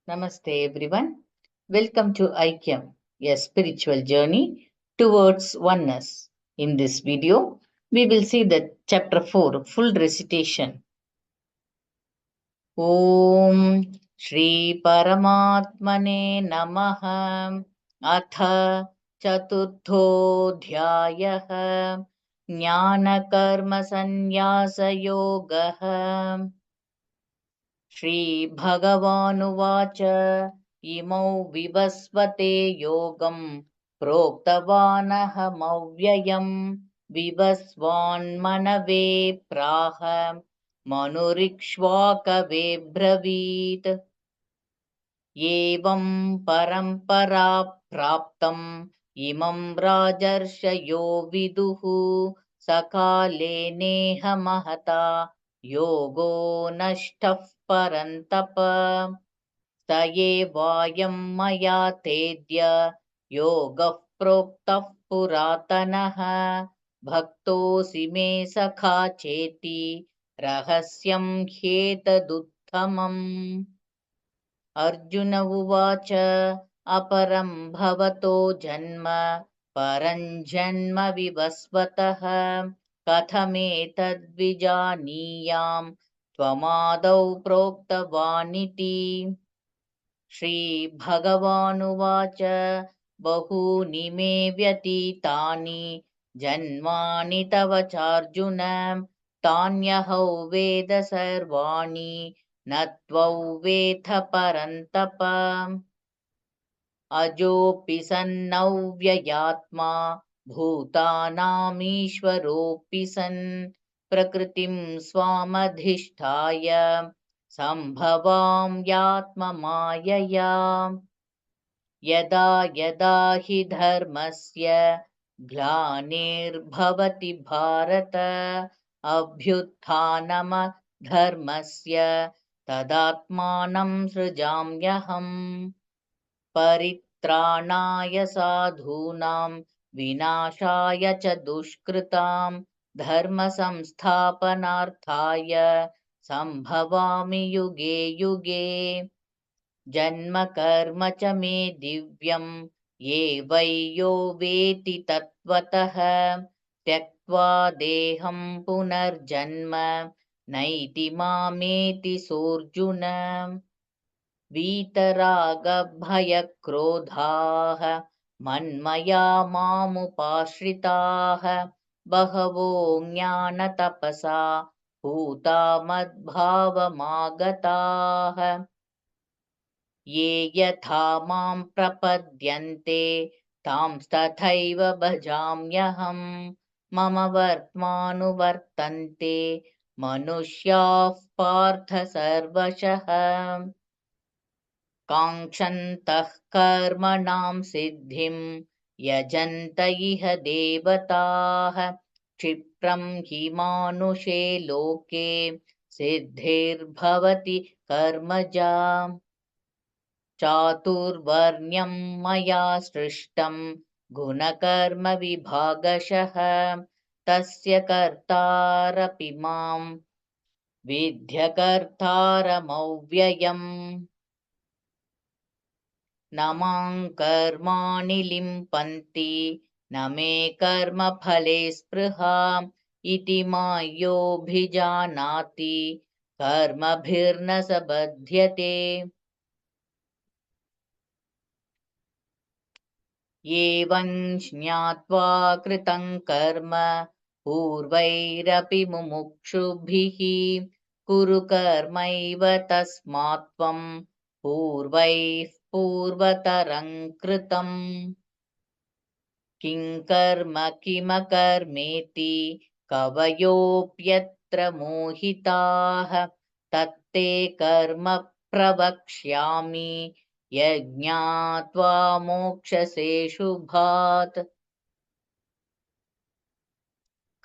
Namaste everyone. Welcome to IKEM, a spiritual journey towards oneness. In this video, we will see the chapter 4 full recitation. Om Shri Paramatmane Namaha Atha Chaturthodhyayah Jnana Karma Sannyasa Yogaha श्रीभगवानुवाच इमौ विवस्वते योगं प्रोक्तवानहमव्ययम् विवस्वान्मनवे प्राह मनुरिक्ष्वाकवे ब्रवीत् एवं परम्परा प्राप्तम् इमं राजर्षयो विदुः सकाले नेह महता योगो नष्टः परन्तप स एवायं मया तेद्य योगः प्रोक्तः पुरातनः भक्तोऽसि मे सखा चेति रहस्यं ह्येतदुत्तमम् अर्जुन उवाच अपरं भवतो जन्म परं जन्म विवस्वतः कथमेतद्विजानीयां त्वमादौ प्रोक्तवानिति श्रीभगवानुवाच बहूनि मे व्यतीतानि जन्मानि तव चार्जुन तान्यहौ वेद सर्वाणि न त्वौवेत्थ परन्तप अजोऽपि सन्नव्ययात्मा भूतानामीश्वरोऽपि सन् प्रकृतिं स्वामधिष्ठाय सम्भवां यात्ममायया यदा यदा हि धर्मस्य ग्लानिर्भवति भारत अभ्युत्थानमधर्मस्य तदात्मानं सृजाम्यहम् परित्राणाय साधूनां विनाशाय च दुष्कृतां धर्मसंस्थापनार्थाय सम्भवामि युगे युगे जन्म कर्म च मे दिव्यम् ये वै यो वेति तत्त्वतः त्यक्त्वा देहं पुनर्जन्म नैति मामेति सोऽर्जुन वीतरागभयक्रोधाः मन्मया मामुपाश्रिताः बहवो ज्ञानतपसा पूता मद्भावमागताः ये यथा मां प्रपद्यन्ते तांस्तथैव भजाम्यहम् मम वर्त्मानुवर्तन्ते मनुष्याः पार्थ सर्वशः काङ्क्षन्तः कर्मणां सिद्धिं यजन्त इह देवताः क्षिप्रं हि मानुषे लोके सिद्धिर्भवति कर्मजा चातुर्वर्ण्यं मया सृष्टं गुणकर्मविभागशः तस्य कर्तारपि मां विद्यकर्तारमव्ययम् न मां कर्माणि लिम्पन्ति न मे कर्मफले स्पृहा इति मायोऽभिजानाति कर्मभिर्न स बध्यते एवं ज्ञात्वा कृतं कर्म पूर्वैरपि मुमुक्षुभिः कुरु कर्मैव तस्मात् त्वं पूर्वैः पूर्वतरं कृतम् किं कर्म किमकर्मेति कवयोऽप्यत्र मोहिताः तत्ते कर्म प्रवक्ष्यामि यज्ञात्वा मोक्षसे शुभात्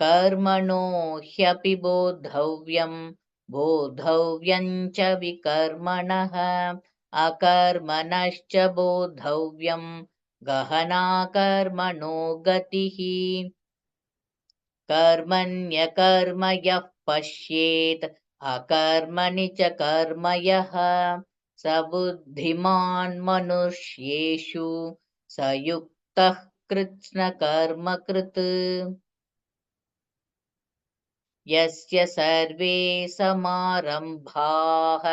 कर्मणो ह्यपि बोद्धव्यं च विकर्मणः अकर्मणश्च बोद्धव्यं गहना कर्मणो गतिः कर्मण्यकर्म यः पश्येत् अकर्मणि च कर्म यः स बुद्धिमान् मनुष्येषु स युक्तः कृत्स्नकर्मकृत् यस्य सर्वे समारम्भाः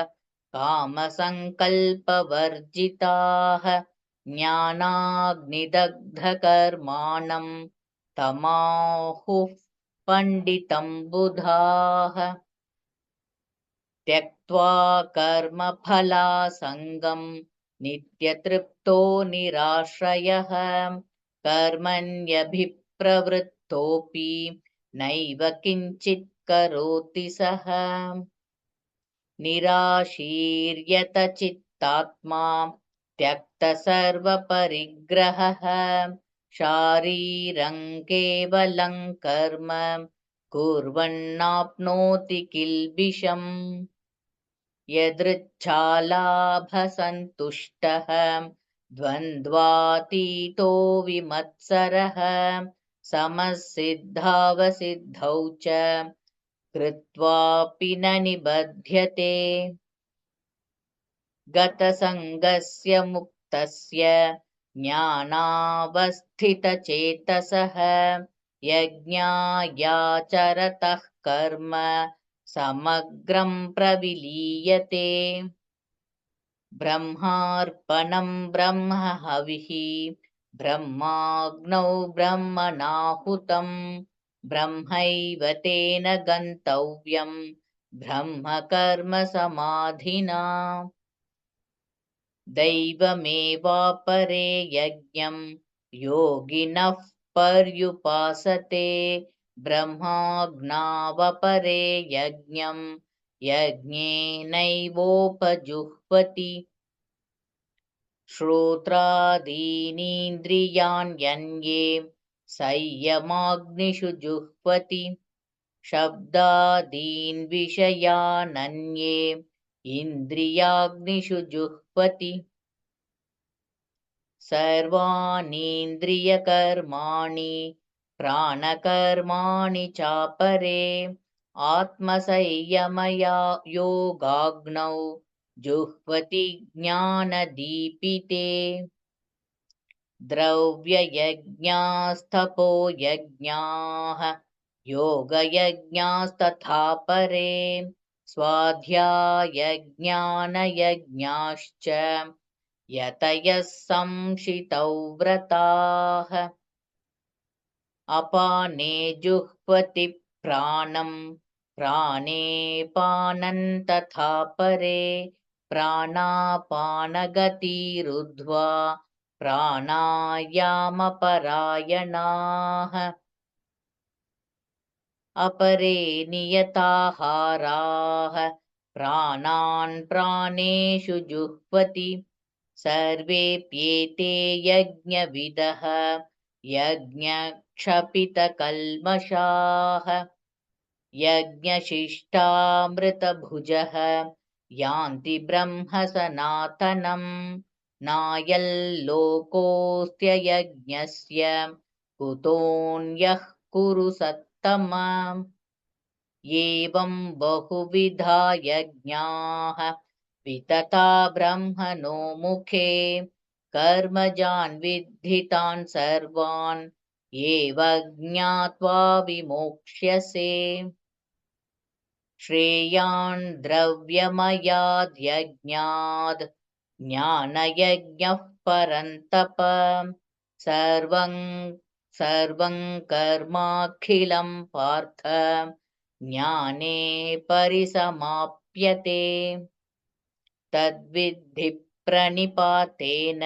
कामसङ्कल्पवर्जिताः ज्ञानाग्निदग्धकर्माणं तमाहुः पण्डितं बुधाः त्यक्त्वा कर्मफलासङ्गं नित्यतृप्तो निराश्रयः कर्मण्यभिप्रवृत्तोऽपि नैव किञ्चित् करोति सः निराशीर्यत चित्तात्मा त्यक्तसर्वपरिग्रहः शारीरं केवलं कर्म कुर्वन्नाप्नोति किल्बिषम् यदृच्छालाभसन्तुष्टः द्वन्द्वातीतो विमत्सरः समसिद्धावसिद्धौ च कृत्वापि न निबध्यते गतसङ्गस्य मुक्तस्य ज्ञानावस्थितचेतसः यज्ञायाचरतः कर्म समग्रं प्रविलीयते ब्रह्मार्पणं ब्रह्महविः ब्रह्माग्नौ ब्रह्मणाहुतं ब्रह्मैव तेन गन्तव्यं ब्रह्मकर्मसमाधिना दैवमेवापरे यज्ञं योगिनः पर्युपासते ब्रह्माज्ञावपरे यज्ञं यज्ञेनैवोपजुह्वति श्रोत्रादीनीन्द्रियाण्यन्ये संयमाग्निषु जुह्वति शब्दादीन् विषयानन्ये इन्द्रियाग्निषु जुह्वति सर्वाणीन्द्रियकर्माणि प्राणकर्माणि चापरे आत्मसंयमया योगाग्नौ जुह्वति ज्ञानदीपिते द्रव्ययज्ञास्तपो यज्ञाः योगयज्ञास्तथा परे स्वाध्यायज्ञानयज्ञाश्च यतयः संशितौ व्रताः अपाने जुह्वति प्राणं प्राणे पानं तथा परे प्राणापानगतिरुद्ध्वा प्राणायामपरायणाः अपरे नियताहाराः प्राणान् प्राणेषु जुह्वति सर्वेऽप्येते यज्ञविदः यज्ञक्षपितकल्मषाः यज्ञशिष्टामृतभुजः यान्ति ब्रह्म सनातनम् नायल्लोकोऽस्त्ययज्ञस्य कुतोऽन्यः कुरु सत्तमा एवं बहुविधा यज्ञाः वितता ब्रह्मणो मुखे कर्मजान् विद्धितान् सर्वान् एव ज्ञात्वा विमोक्ष्यसे श्रेयान् द्रव्यमयाद्यज्ञाद् ज्ञानयज्ञः परन्तप सर्वं कर्माखिलं पार्थ ज्ञाने परिसमाप्यते तद्विद्धि प्रणिपातेन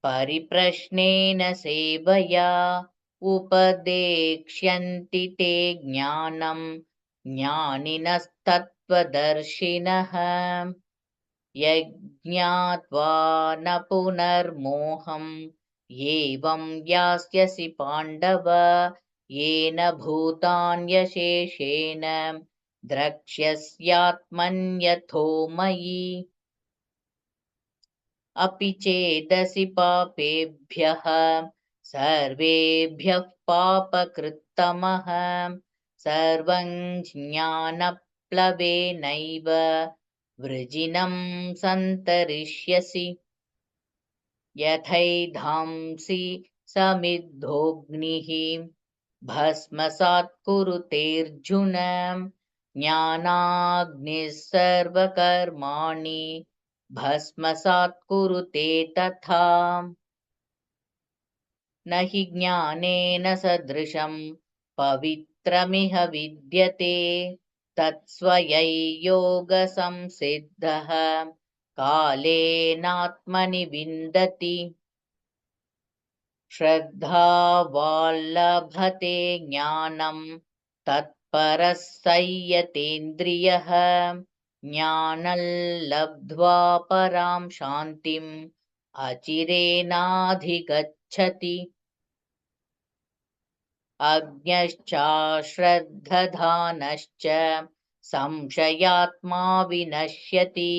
परिप्रश्नेन सेवया उपदेक्ष्यन्ति ते ज्ञानं ज्ञानिनस्तत्त्वदर्शिनः यज्ञात्वा न पुनर्मोहम् एवं यास्यसि पाण्डव येन भूतान्यशेषेण द्रक्ष्यस्यात्मन्यथो मयि अपि चेदसि पापेभ्यः सर्वेभ्यः पापकृत्तमः सर्वं ज्ञानप्लवेनैव वृजिनं सन्तरिष्यसि यथैधांसि समिद्धोऽग्निः भस्मसात् कुरुतेऽर्जुन ज्ञानाग्निः सर्वकर्माणि भस्मसात् कुरुते तथा न हि ज्ञानेन सदृशं पवित्रमिह विद्यते तत्स्वयैयोगसंसिद्धः कालेनात्मनि विन्दति श्रद्धावाल्लभते ज्ञानं तत्परः संयतेन्द्रियः ज्ञानं लब्ध्वा परां शान्तिम् अचिरेणाधिगच्छति अज्ञश्चाश्रद्धधानश्च संशयात्मा विनश्यति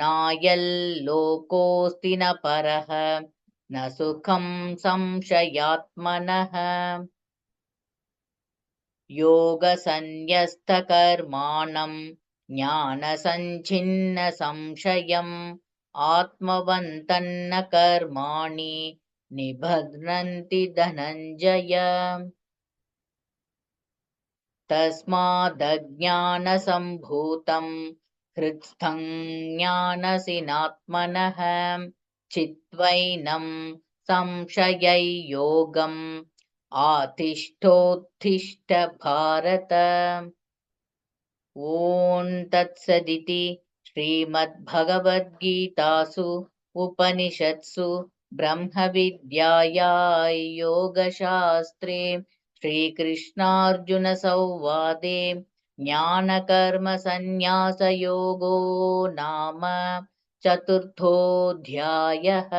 नायल्लोकोऽस्ति न परः न सुखं संशयात्मनः योगसन्न्यस्तकर्माणं ज्ञानसञ्छिन्नसंशयम् आत्मवन्तन्न कर्माणि निबध्नन्ति धनञ्जय तस्मादज्ञानसम्भूतं हृत्स्थं ज्ञानसिनात्मनः चित्वैनं संशयैर्योगम् आतिष्ठोत्तिष्ठ भारत ॐ तत्सदिति श्रीमद्भगवद्गीतासु उपनिषत्सु ब्रह्मविद्यायां योगशास्त्रे श्रीकृष्णार्जुनसंवादे ज्ञानकर्मसन्न्यासयोगो नाम चतुर्थोऽध्यायः।